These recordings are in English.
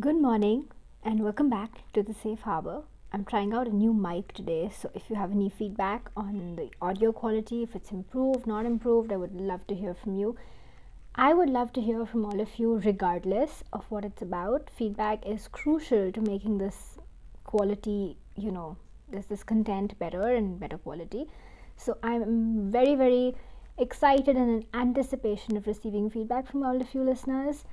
Good morning and welcome back to the Safe Harbor. I'm trying out a new mic today, so if you have any feedback on the audio quality, if it's improved, not improved, I would love to hear from you. I would love to hear from all of you regardless of what it's about. Feedback is crucial to making this quality, this content better and better quality. So I'm very, very excited and in anticipation of receiving feedback from all of you listeners.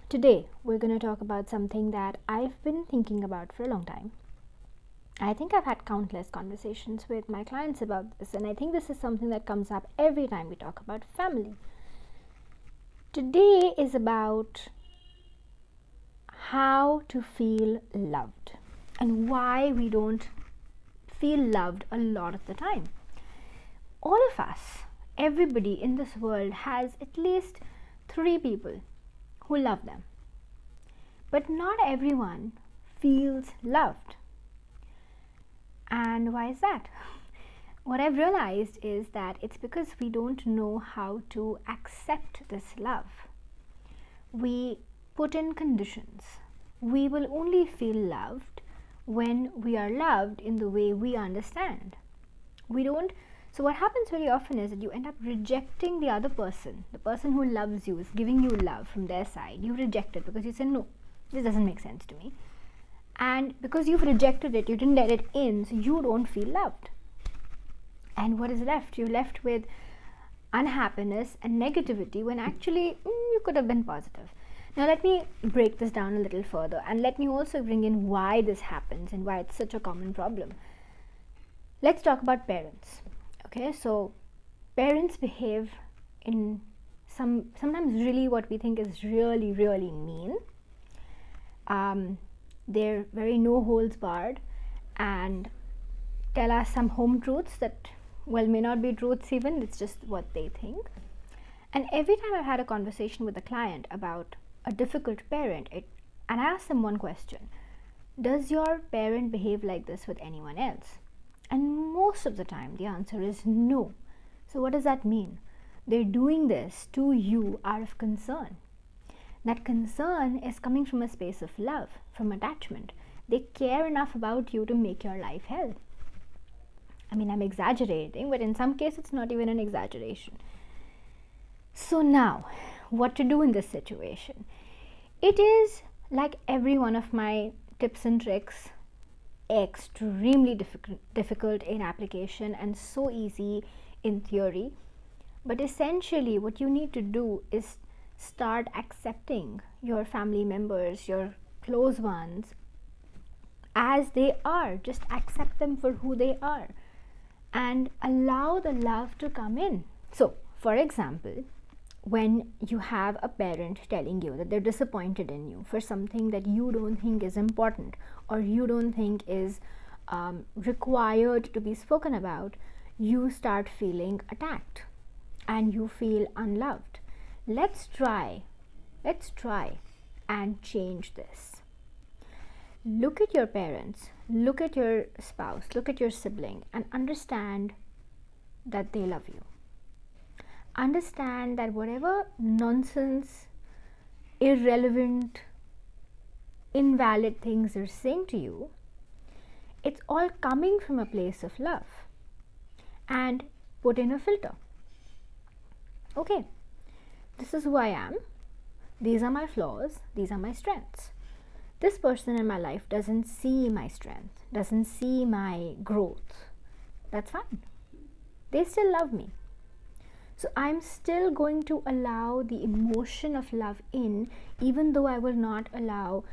Today, we're going to talk about something that I've been thinking about for a long time. I think I've had countless conversations with my clients about this, and I think this is something that comes up every time we talk about family. Today is about how to feel loved and why we don't feel loved a lot of the time. All of us, everybody in this world has at least 3 people who love them. But not everyone feels loved. And why is that? What I've realized is that it's because we don't know how to accept this love. We put in conditions. We will only feel loved when we are loved in the way we understand. So what happens very often is that you end up rejecting the other person. The person who loves you is giving you love from their side. You reject it because you say, no, this doesn't make sense to me. And because you've rejected it, you didn't let it in, so you don't feel loved. And what is left? You're left with unhappiness and negativity when actually you could have been positive. Now let me break this down a little further, and let me also bring in why this happens and why it's such a common problem. Let's talk about parents. Okay, so parents behave in sometimes really what we think is really, really mean. They're very no holds barred and tell us some home truths that, well, may not be truths even, it's just what they think. And every time I've had a conversation with a client about a difficult parent, and I ask them one question: does your parent behave like this with anyone else? And most of the time the answer is no. So what does that mean? They're doing this to you out of concern. That concern is coming from a space of love, from attachment. They care enough about you to make your life hell. I mean, I'm exaggerating, but in some cases it's not even an exaggeration. So now, what to do in this situation? It is like every one of my tips and tricks, extremely difficult in application and so easy in theory. But essentially what you need to do is start accepting your family members, your close ones, as they are. Just accept them for who they are and allow the love to come in. So, for example, when you have a parent telling you that they're disappointed in you for something that you don't think is important or you don't think is required to be spoken about, you start feeling attacked and you feel unloved. Let's try and change this. Look at your parents, look at your spouse, look at your sibling, and understand that they love you. Understand that whatever nonsense, irrelevant, invalid things they're saying to you, it's all coming from a place of love. And put in a filter. Okay, this is who I am. These are my flaws. These are my strengths. This person in my life doesn't see my strength, doesn't see my growth. That's fine. They still love me. So I'm still going to allow the emotion of love in, even though I will not allow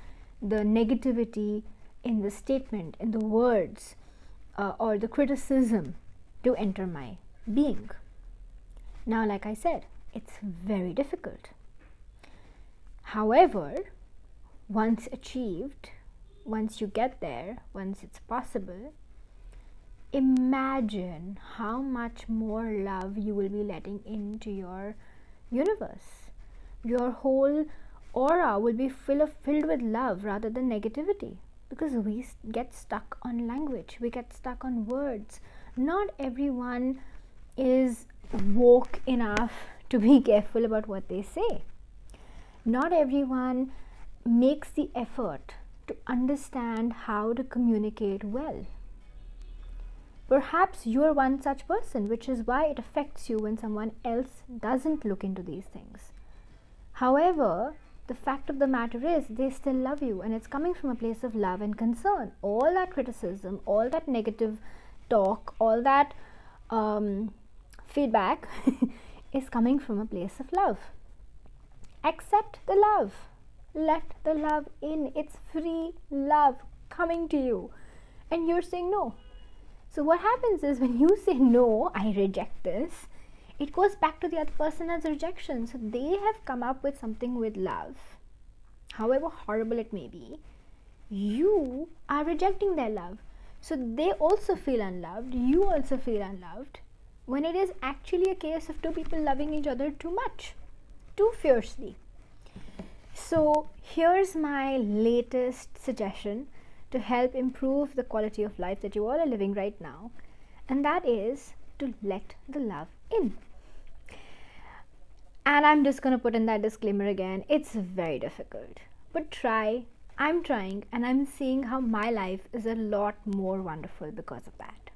the negativity in the statement, in the words, or the criticism to enter my being. Now, like I said, it's very difficult. However, once achieved, once you get there, once it's possible, imagine how much more love you will be letting into your universe. Your whole aura will be filled with love rather than negativity, because we get stuck on language, we get stuck on words. Not everyone is woke enough to be careful about what they say. Not everyone makes the effort to understand how to communicate well. Perhaps you're one such person, which is why it affects you when someone else doesn't look into these things. However, the fact of the matter is they still love you, and it's coming from a place of love and concern. All that criticism, all that negative talk, all that feedback is coming from a place of love. Accept the love. Let the love in. It's free love coming to you, and you're saying no. So what happens is when you say no, I reject this, it goes back to the other person as rejection. So they have come up with something with love. However horrible it may be, you are rejecting their love. So they also feel unloved, you also feel unloved, when it is actually a case of two people loving each other too much, too fiercely. So here's my latest suggestion to help improve the quality of life that you all are living right now, and that is to let the love in. And I'm just going to put in that disclaimer again, it's very difficult, but try. I'm trying, and I'm seeing how my life is a lot more wonderful because of that.